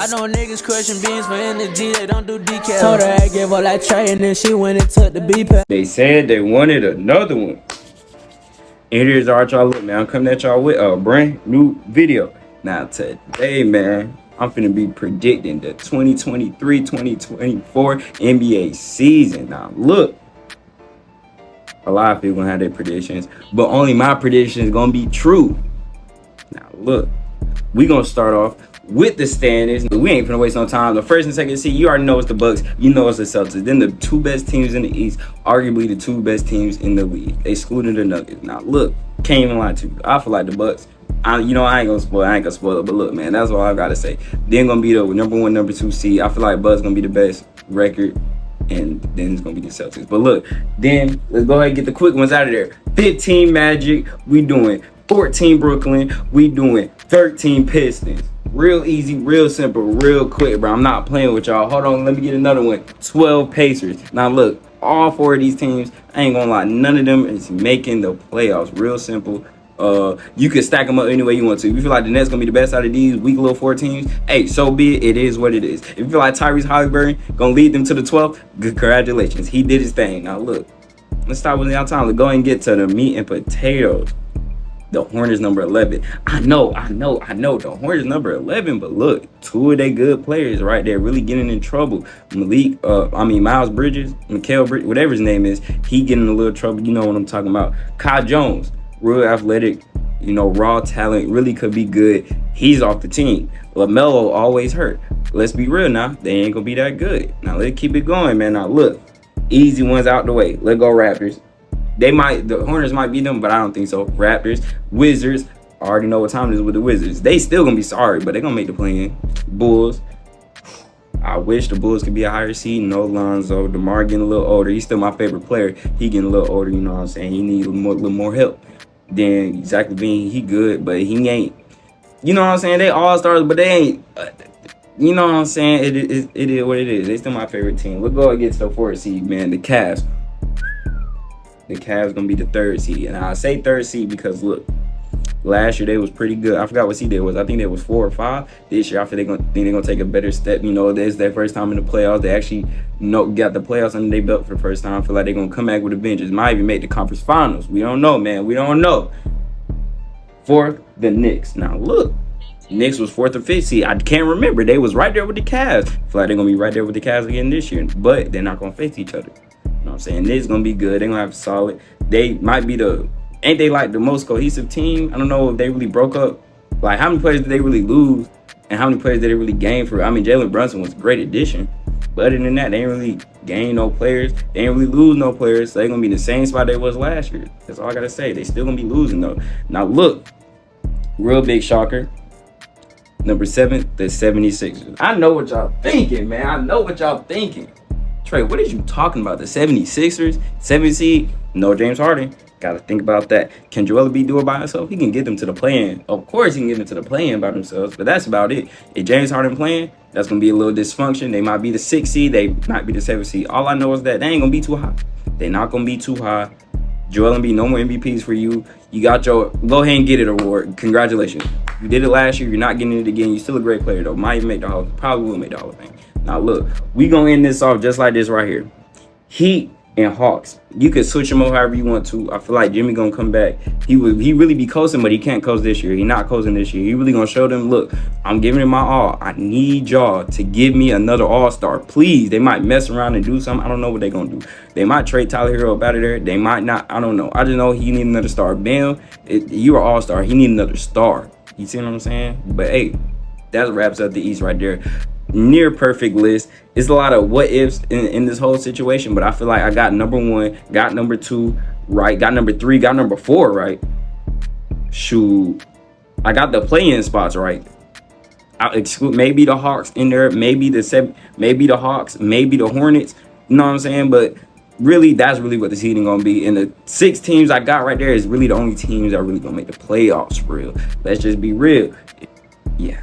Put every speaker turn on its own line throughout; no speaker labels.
I know niggas crushing beans for energy, they don't do decals. Told her I gave up like Trey and then she went and took the B-pad.
They said they wanted another one. And here's our y'all look, man. I'm coming at y'all with a brand new video. Now today, man, I'm finna be predicting the 2023-2024 NBA season. Now look, a lot of people gonna have their predictions, but only my predictions gonna be true. Now look, we gonna start off with the standings. We ain't finna waste no time. The first and second seed, you already know it's the Bucks. You know it's the Celtics. Then the two best teams in the East, arguably the two best teams in the league, excluding the Nuggets. Now look, can't even lie to you. I feel like the Bucks. I ain't gonna spoil it. But look, man, that's all I gotta say. Then gonna be the number one, number two seed. I feel like Bucks gonna be the best record, and then it's gonna be the Celtics. But look, then let's go ahead and get the quick ones out of there. 15 Magic, we doing 14 Brooklyn, we doing 13 Pistons. Real easy, real simple, real quick, bro. I'm not playing with y'all. Hold on, let me get another one. 12 Pacers. Now look, all four of these teams, I ain't gonna lie, none of them is making the playoffs. Real simple. You can stack them up any way you want to. If you feel like the Nets gonna be the best out of these weak little four teams, hey, so be it. It is what it is. If you feel like Tyrese Halliburton gonna lead them to the 12th, good, congratulations. He did his thing. Now look, let's stop with y'all time. Let's go and get to the meat and potatoes. The Hornets number 11. I know. The Hornets number 11, but look, two of they good players right there really getting in trouble. Miles Bridges, Mikal Bridges, whatever his name is, he getting in a little trouble. You know what I'm talking about. Kai Jones, real athletic, raw talent, really could be good. He's off the team. LaMelo always hurt. Let's be real now. They ain't gonna be that good. Now let's keep it going, man. Now look, easy ones out the way. Let's go Raptors. The Hornets might beat them, but I don't think so. Raptors, Wizards, I already know what time it is with the Wizards. They still gonna be sorry, but they're gonna make the play-in. Bulls, I wish the Bulls could be a higher seed. No Lonzo, DeMar getting a little older. He's still my favorite player. He getting a little older, you know what I'm saying? He needs a little more help. Then Zach LaVine, he good, but he ain't, you know what I'm saying? They all-stars, but they ain't, you know what I'm saying? It is what it is. They still my favorite team. We'll go against the fourth seed, man, the Cavs. The Cavs gonna be the third seed, and I say third seed because look, last year they was pretty good. I forgot what seed they was. I think they was 4 or 5. This year I think they're gonna take a better step. This is their first time in the playoffs. They actually got the playoffs under their belt for the first time. I feel like they're gonna come back with a vengeance. Might even make the conference finals. We don't know, man. We don't know. Fourth, the Knicks. Now look, Knicks was 4th or 5th seed. I can't remember. They was right there with the Cavs. I feel like they're gonna be right there with the Cavs again this year, but they're not gonna face each other. You know what I'm saying? This is gonna be good. They're gonna have solid. They might be ain't they like the most cohesive team? I don't know if they really broke up. Like, how many players did they really lose? And how many players did they really gain for? Jalen Brunson was a great addition. But other than that, they ain't really gain no players. They ain't really lose no players. So they're gonna be in the same spot they was last year. That's all I gotta say. They still gonna be losing though. Now look, real big shocker. Number 7, the 76ers. I know what y'all thinking, man. I know what y'all thinking. Trey, what is you talking about? The 76ers, 7th seed? No James Harden. Got to think about that. Can Joel Embiid do it by himself? He can get them to the play-in. Of course he can get them to the play-in by themselves, but that's about it. If James Harden playing, that's going to be a little dysfunction. They might be the 6th seed. They might be the 7th seed. All I know is that they ain't going to be too high. They're not going to be too high. Joel Embiid, no more MVPs for you. You got your go ahead and get it award. Congratulations. You did it last year. You're not getting it again. You're still a great player, though. Might even make the Hall. Probably will make the Hall of Fame. Now, look, we going to end this off just like this right here. Heat and Hawks. You can switch them over however you want to. I feel like Jimmy going to come back. He really be coasting, but he can't coast this year. He not coasting this year. He really going to show them, look, I'm giving it my all. I need y'all to give me another all-star. Please. They might mess around and do something. I don't know what they're going to do. They might trade Tyler Hero up out of there. They might not. I don't know. I just know he need another star. Bam, you are all-star. He need another star. You see what I'm saying? But, hey, that wraps up the East right there. Near perfect list. It's a lot of what ifs in this whole situation, but I feel like I got number 1, got number 2 right, got number 3, got number 4 right. Shoot, I got the play-in spots right. I'll exclude maybe the Hawks in there, maybe the Hawks, maybe the Hornets. You know what I'm saying? But really, that's really what the seeding gonna be. And the 6 teams I got right there is really the only teams that are really gonna make the playoffs. Real. Let's just be real. Yeah.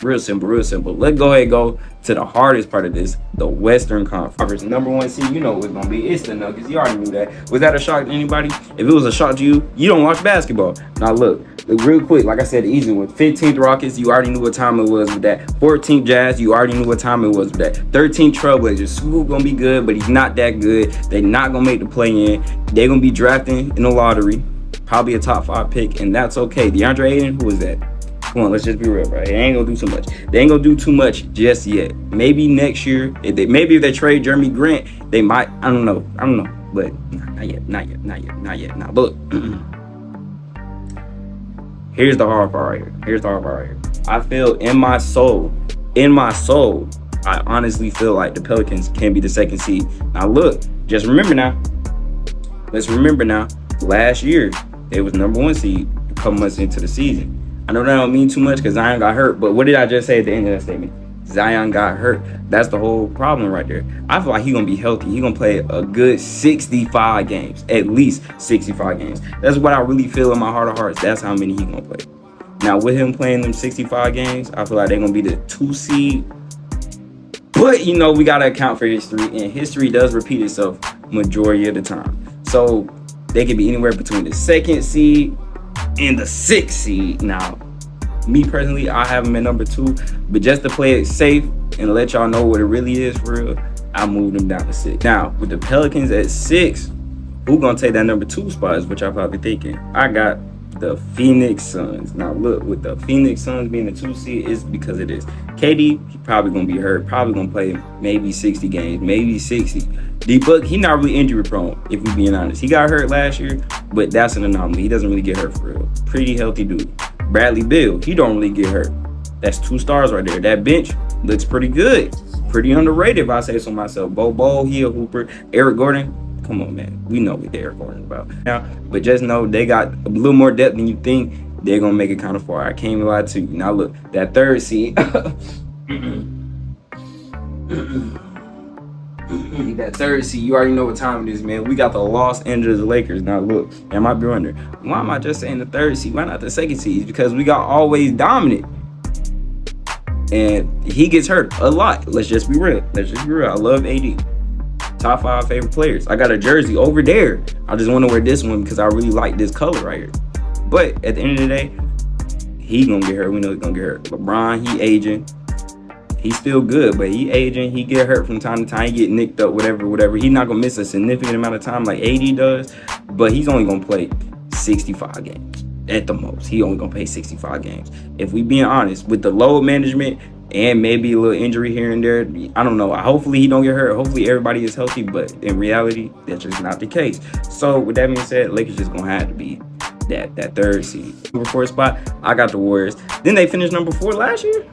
Real simple, real simple. Let's go ahead and go to the hardest part of this, the Western Conference. Number one seed, you know what it's gonna be. It's the Nuggets. You already knew that. Was that a shock to anybody? If it was a shock to you, you don't watch basketball. Now look, real quick, like I said, the easy one. 15th Rockets, you already knew what time it was with that. 14th Jazz, you already knew what time it was with that. 13th Trailblazers, Swoop gonna be good, but he's not that good. They're not gonna make the play-in. They're gonna be drafting in the lottery, probably a top 5 pick, and that's okay. DeAndre Ayton, who is that? Come on, let's just be real, bro. They ain't gonna do too much. They ain't gonna do too much just yet. Maybe next year, maybe if they trade Jeremy Grant, they might. I don't know. But not yet. Now look, here's the hard part right here. I feel in my soul, I honestly feel like the Pelicans can be the 2nd seed. Now look, just remember now. Let's remember now. Last year, they was number 1 seed a couple months into the season. I know that don't mean too much because Zion got hurt, but what did I just say at the end of that statement? Zion got hurt. That's the whole problem right there. I feel like he's going to be healthy. He's going to play a good 65 games, at least 65 games. That's what I really feel in my heart of hearts. That's how many he's going to play. Now, with him playing them 65 games, I feel like they're going to be the 2 seed. But, you know, we got to account for history, and history does repeat itself majority of the time. So, they could be anywhere between the 2nd seed and the 6th seed. Now, me personally, I have them at number 2, but just to play it safe and let y'all know what it really is for real, I moved them down to 6. Now, with the Pelicans at 6, who gonna take that number 2 spot is what y'all probably thinking. I got the Phoenix Suns. Now, look, with the Phoenix Suns being the 2 seed, it's because of this. KD, he probably gonna be hurt, probably gonna play maybe 60 games, maybe 60. D-Book, he not really injury prone, if we being honest. He got hurt last year, but that's an anomaly. He doesn't really get hurt for real. Pretty healthy dude. Bradley Beal, he don't really get hurt. That's 2 stars right there. That bench looks pretty good. Pretty underrated, if I say so myself. Bo, he a hooper. Eric Gordon, come on, man. We know what Eric Gordon about now, but just know they got a little more depth than you think. They're going to make it kind of far. I can't even lie to you. Now, look, that 3rd seed. That 3rd seed, you already know what time it is, man. We got the Los Angeles Lakers. Now, look, I might be wondering, why am I just saying the 3rd seed? Why not the 2nd seed? Because we got always dominant. And he gets hurt a lot. Let's just be real. I love AD. Top 5 favorite players. I got a jersey over there. I just want to wear this one because I really like this color right here. But at the end of the day, he gonna get hurt. We know he's gonna get hurt. LeBron, he aging. He's still good, but he aging. He get hurt from time to time. He get nicked up, whatever. He's not gonna miss a significant amount of time like AD does, but he's only gonna play 65 games at the most. He only gonna play 65 games. If we being honest, with the load management and maybe a little injury here and there, I don't know. Hopefully he don't get hurt. Hopefully everybody is healthy, but in reality, that's just not the case. So with that being said, Lakers just gonna have to be that 3rd seed. Number 4 spot, I got the Warriors. Then they finished number 4 last year?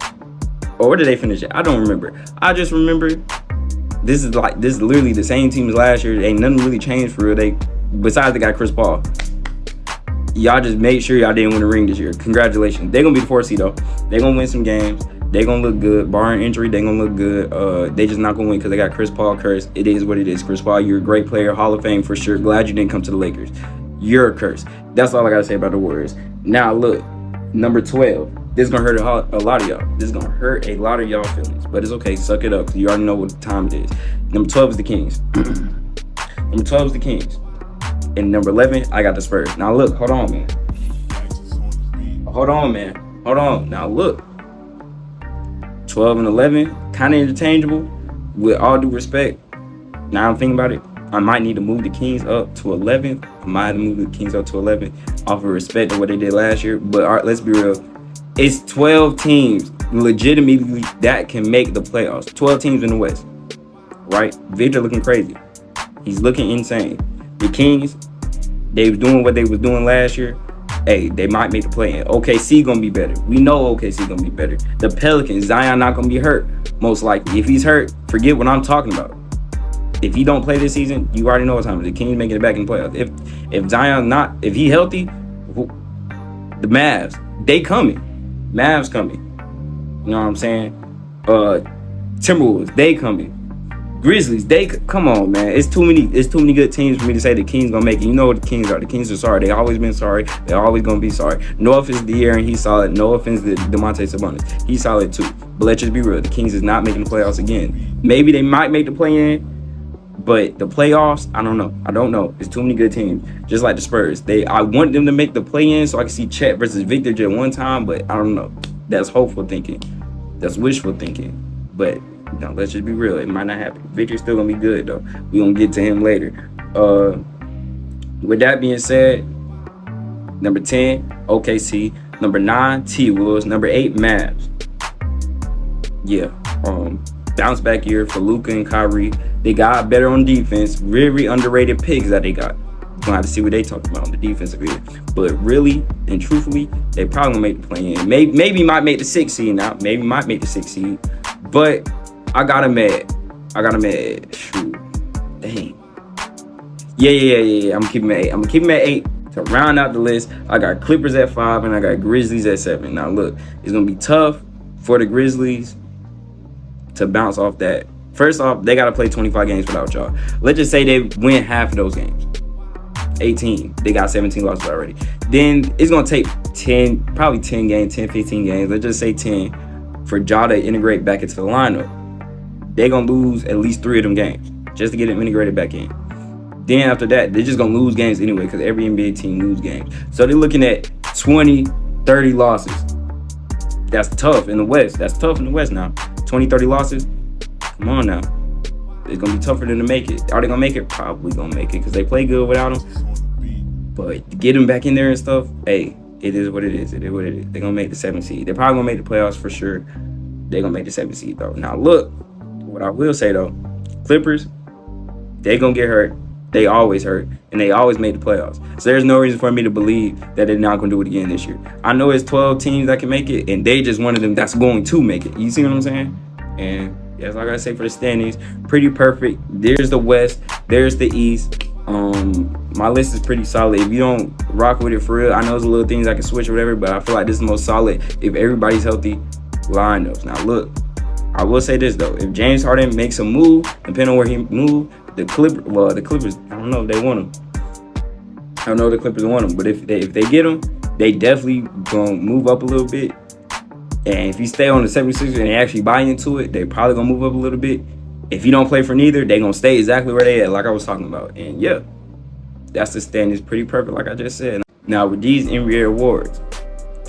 Or where did they finish it? I don't remember. I just remember this is literally the same team as last year. Ain't nothing really changed for real. Besides they got Chris Paul. Y'all just made sure y'all didn't win a ring this year. Congratulations. They're gonna be the 4th seed though. They're gonna win some games. They're gonna look good. Barring injury, they're gonna look good. They just not gonna win because they got Chris Paul cursed. It is what it is. Chris Paul, you're a great player, Hall of Fame for sure. Glad you didn't come to the Lakers. You're a curse. That's all I gotta say about the Warriors. Now look, number 12. This is gonna hurt a lot of y'all. This is gonna hurt a lot of y'all feelings, but it's okay. Suck it up, because you already know what time it is. Number 12 is the Kings. Number 12 is the Kings. And number 11, I got the Spurs. Now look, hold on, man. Now look. 12 and 11, kind of interchangeable. With all due respect, now I'm thinking about it, I might need to move the Kings up to 11. I might have to move the Kings up to 11 off of respect of what they did last year. But all right, let's be real. It's 12 teams legitimately that can make the playoffs. 12 teams in the West, right? Victor looking crazy. He's looking insane. The Kings, they was doing what they was doing last year. Hey, they might make the play-in. OKC gonna be better. We know OKC gonna be better. The Pelicans, Zion not gonna be hurt, most likely. If he's hurt, forget what I'm talking about. If he don't play this season, you already know what time it is. The Kings making it back in the playoffs. If Zion if he healthy, the Mavs, they coming. Mavs coming. You know what I'm saying? Timberwolves, they coming. Grizzlies, they come on, man. It's too many good teams for me to say the Kings gonna make it. You know what the Kings are. The Kings are sorry. They always been sorry. They're always gonna be sorry. No offense to De'Aaron, he's solid. No offense to DeMonte Sabonis, he's solid too. But let's just be real. The Kings is not making the playoffs again. Maybe they might make the play-in, but the playoffs, I don't know. I don't know. It's too many good teams. Just like the Spurs. I want them to make the play-in so I can see Chet versus Victor just one time, but I don't know. That's hopeful thinking. That's wishful thinking. But let's just be real. It might not happen. Victor's still gonna be good though. We gonna get to him later. With that being said, number 10, OKC. Number 9, T-Wolves. Number 8, Mavs. Yeah. Bounce back year for Luka and Kyrie. They got better on defense. Very underrated picks that they got. You're gonna have to see what they talk about on the defensive end. But really and truthfully, they probably gonna make the play-in. Maybe might make the 6th seed now. Maybe might make the 6th seed. But I got him at. Shoot. Dang. Yeah. I'm gonna keep him at 8. To round out the list, I got Clippers at 5 and I got Grizzlies at 7. Now look, it's gonna be tough for the Grizzlies to bounce off that. First off, they gotta play 25 games without y'all. Let's just say they win half of those games. 18. They got 17 losses already. Then it's gonna take 10 games, 10, 15 games. Let's just say 10 for Ja to integrate back into the lineup. They're gonna lose at least 3 of them games just to get them integrated back in. Then after that, they're just gonna lose games anyway because every NBA team lose games. So they're looking at 20, 30 losses. That's tough in the West. Now. 20, 30 losses. Come on now. It's gonna be tough for them to make it. Are they gonna make it? Probably gonna make it because they play good without them. But to get them back in there and stuff, hey, it is what it is. They're gonna make the 7th seed. They're probably gonna make the playoffs for sure. They're gonna make the 7th seed though. Now look, what I will say though, Clippers, they gonna get hurt. They always hurt, and they always made the playoffs. So there's no reason for me to believe that they're not going to do it again this year. I know it's 12 teams that can make it, and they just one of them that's going to make it. You see what I'm saying? And that's all I got to say for the standings. Pretty perfect. There's the West. There's the East. My list is pretty solid. If you don't rock with it for real, I know there's little things I can switch or whatever, but I feel like this is the most solid if everybody's healthy lineups. Now, look, I will say this, though. If James Harden makes a move, depending on where he moves, the Clippers, I don't know if they want him. I don't know if the Clippers want him, but if they get him, they definitely gonna move up a little bit. And if you stay on the 76ers and they actually buy into it, they probably gonna move up a little bit. If you don't play for neither, they gonna stay exactly where they at, like I was talking about. And yeah, that's the standings, pretty perfect, like I just said. Now with these NBA awards,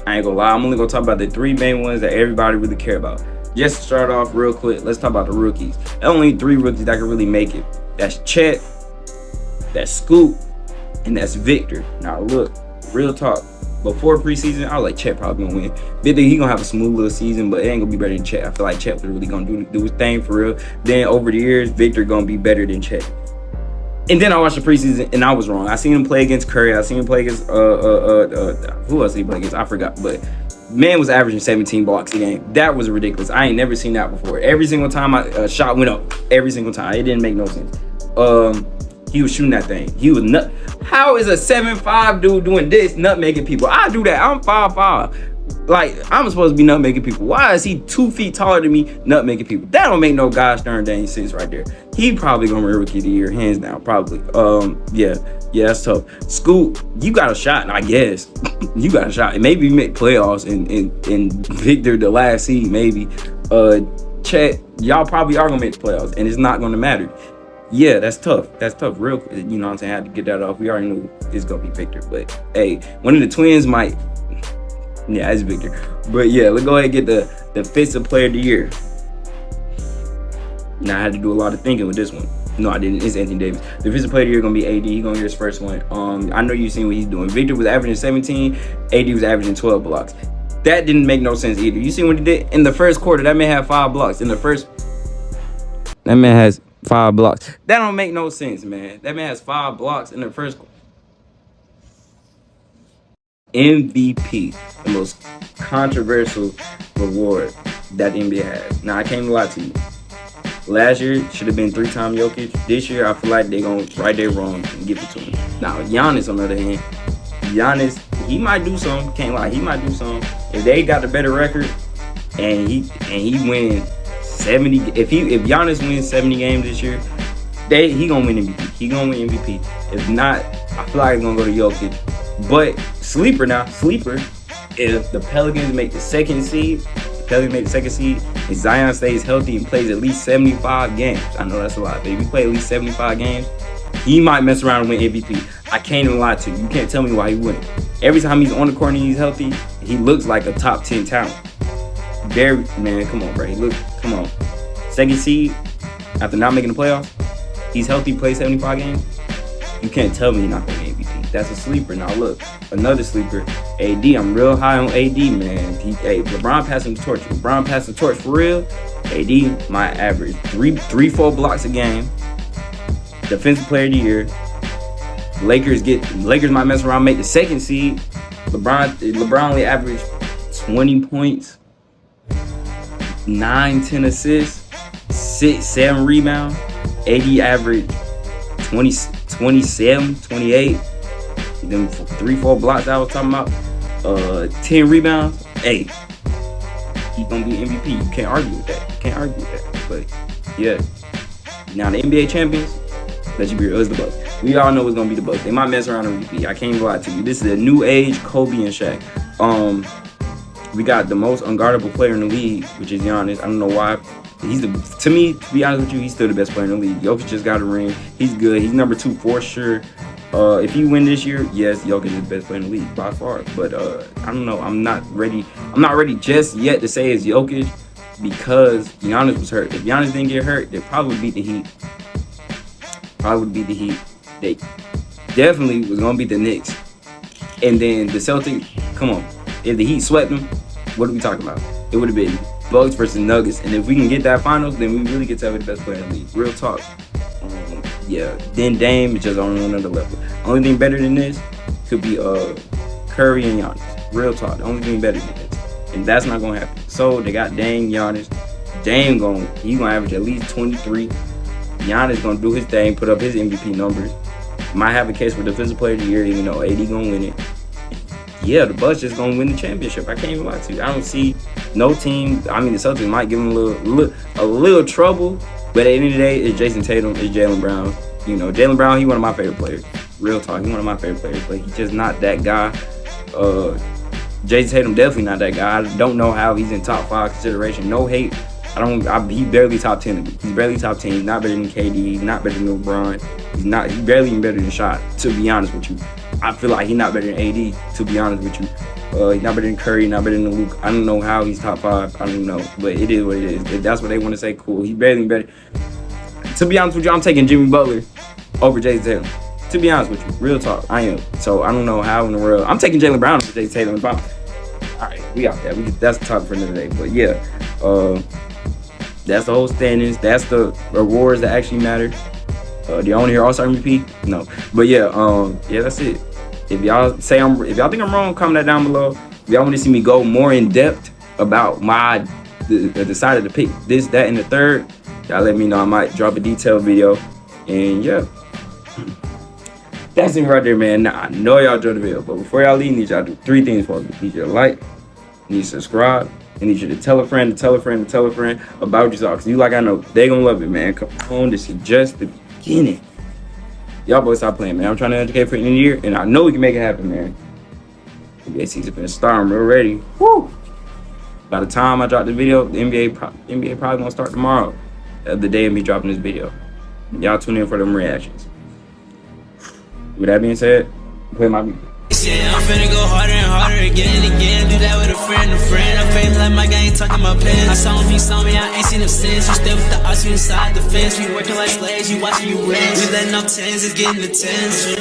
I ain't gonna lie, I'm only gonna talk about the 3 main ones that everybody really care about. Just to start off real quick, let's talk about the rookies. There are only 3 rookies that can really make it. That's Chet, that's Scoot, and that's Victor. Now look, real talk. Before preseason, I was like Chet probably gonna win. Victor, he gonna have a smooth little season, but it ain't gonna be better than Chet. I feel like Chet was really gonna do his thing for real. Then over the years, Victor gonna be better than Chet. And then I watched the preseason, and I was wrong. I seen him play against Curry. I seen him play against who else did he play against? I forgot, but man was averaging 17 blocks a game. That was ridiculous. I ain't never seen that before. Every single time a shot went up, every single time. It didn't make no sense. He was shooting that thing. He was nut. How is a 7'5" dude doing this, nut making people? I do that. I'm 5'5". Like, I'm supposed to be nut making people. Why is he 2 feet taller than me, nut making people? That don't make no gosh darn dang sense right there. He probably gonna win Rookie of the Year, hands down, probably. Yeah, that's tough. Scoot, you got a shot, I guess. You got a shot. Maybe you make playoffs and Victor the last seed, maybe. Chet, y'all probably are gonna make the playoffs, and it's not gonna matter. Yeah, that's tough. Real, you know what I'm saying? I had to get that off. We already knew it's gonna be Victor, but hey, one of the twins might. Yeah, it's Victor. But yeah, let's go ahead and get the Defensive Player of the Year. Now I had to do a lot of thinking with this one. No, I didn't. It's Anthony Davis. The Defensive Player of the Year gonna be AD. He's gonna get his first one. I know you've seen what he's doing. Victor was averaging 17. AD was averaging 12 blocks. That didn't make no sense either. You see what he did in the first quarter? That man had 5 blocks. That man has 5 blocks. That don't make no sense, man. That man has 5 blocks in the first quarter. MVP, the most controversial reward that the NBA has. Now, I can't lie to you. Last year should have been 3-time Jokic. This year, I feel like they're going to right their wrong and give it to him. Now, Giannis, on the other hand, he might do something. Can't lie, he might do something. If they got the better record and he win 70. If Giannis wins 70 games this year, he gonna win MVP. He gonna win MVP. If not, I feel like it's gonna go to Jokic. But sleeper, if the Pelicans make the second seed, and Zion stays healthy and plays at least 75 games. I know that's a lot, but if he play at least 75 games, he might mess around and win MVP. I can't even lie to you. You can't tell me why he wouldn't. Every time he's on the court and he's healthy, he looks like a top 10 talent. Man, come on, bro. Come on. Second seed, after not making the playoffs, he's healthy, plays 75 games. You can't tell me he's not going to win MVP. That's a sleeper. Now look, another sleeper, AD. I'm real high on AD, man. LeBron passing the torch. LeBron passing the torch for real. AD might average 3-4 blocks a game. Defensive player of the year. Lakers might mess around, make the second seed. LeBron only averaged 20 points, 9-10 assists, 6-7 rebounds. AD averaged 27, 28. Them 3-4 blocks I was talking about. 10 rebounds. Hey, he's gonna be MVP. You can't argue with that. But yeah, now the NBA champions. Let's be real, it's the Bucks. We all know it's gonna be the Bucks. They might mess around and repeat. I can't even lie to you. This is a new age Kobe and Shaq. We got the most unguardable player in the league, which is Giannis. I don't know why. To me, to be honest with you, he's still the best player in the league. Jokic just got a ring. He's good. He's number 2 for sure. If he win this year, yes, Jokic is the best player in the league by far. But I don't know. I'm not ready just yet to say it's Jokic because Giannis was hurt. If Giannis didn't get hurt, they'd probably beat the Heat. They definitely was gonna beat the Knicks. And then the Celtics, come on. If the Heat swept them, what are we talking about? It would have been Bucks versus Nuggets. And if we can get that finals, then we really get to have the best player in the league. Real talk. Yeah. Then Dame is just on another level. Only thing better than this could be Curry and Giannis. Real talk. The only thing better than this. And that's not gonna happen. So they got Dame, Giannis. Dame he's gonna average at least 23. Giannis gonna do his thing, put up his MVP numbers. Might have a case for defensive player of the year, even though AD gonna win it. Yeah, the Bucks just gonna win the championship. I can't even lie to you. I don't see no team. I mean, the Celtics might give them a little trouble, but at the end of the day, it's Jason Tatum, it's Jaylen Brown. You know, Jaylen Brown, he's one of my favorite players. Real talk, he's one of my favorite players, but he's just not that guy. Jason Tatum definitely not that guy. I don't know how he's in top 5 consideration. No hate. He's barely top 10 to me. He's barely top 10. He's not better than KD. He's not better than LeBron. He's barely even better than Shot, to be honest with you. I feel like he's not better than AD, to be honest with you. He's not better than Curry, not better than Luke. I don't know how he's top 5. I don't know. But it is what it is. If that's what they want to say, cool. He's barely better. To be honest with you, I'm taking Jimmy Butler over Jason Tatum. To be honest with you. Real talk. I am. So I don't know how in the world. I'm taking Jaylen Brown over Jason Tatum. Alright, we out there. That's the topic for another day. But yeah. That's the whole standings. That's the awards that actually matter. Do y'all want to hear All-Star MVP? No. But yeah, that's it. If y'all think I'm wrong, comment that down below. If y'all want to see me go more in depth about decided to pick this, that, and the third, y'all let me know. I might drop a detailed video. And yeah. That's it right there, man. Now, I know y'all enjoyed the video, but before y'all leave, I need y'all to do 3 things for me. I need you to like, I need you to subscribe, I need you to tell a friend, to tell a friend, to tell a friend about yourself. Because you, like I know, they gonna love it, man. Come on, this is just the beginning. Y'all boys stop playing, man. I'm trying to educate for the end of the year, and I know we can make it happen, man. NBA season finna start. I'm real ready. Woo! By the time I drop the video, the NBA probably gonna start tomorrow. The day of me dropping this video. Y'all tune in for them reactions. With that being said, play my beat.
I'm finna go harder and harder again and again. Do that with a friend. I'm famous like my gang talking my pens. I saw him, he saw me, I ain't seen him since. You stay with the odds, you inside the fence. We working like slaves, you watching you win. We letting off 10s, it's getting the 10s.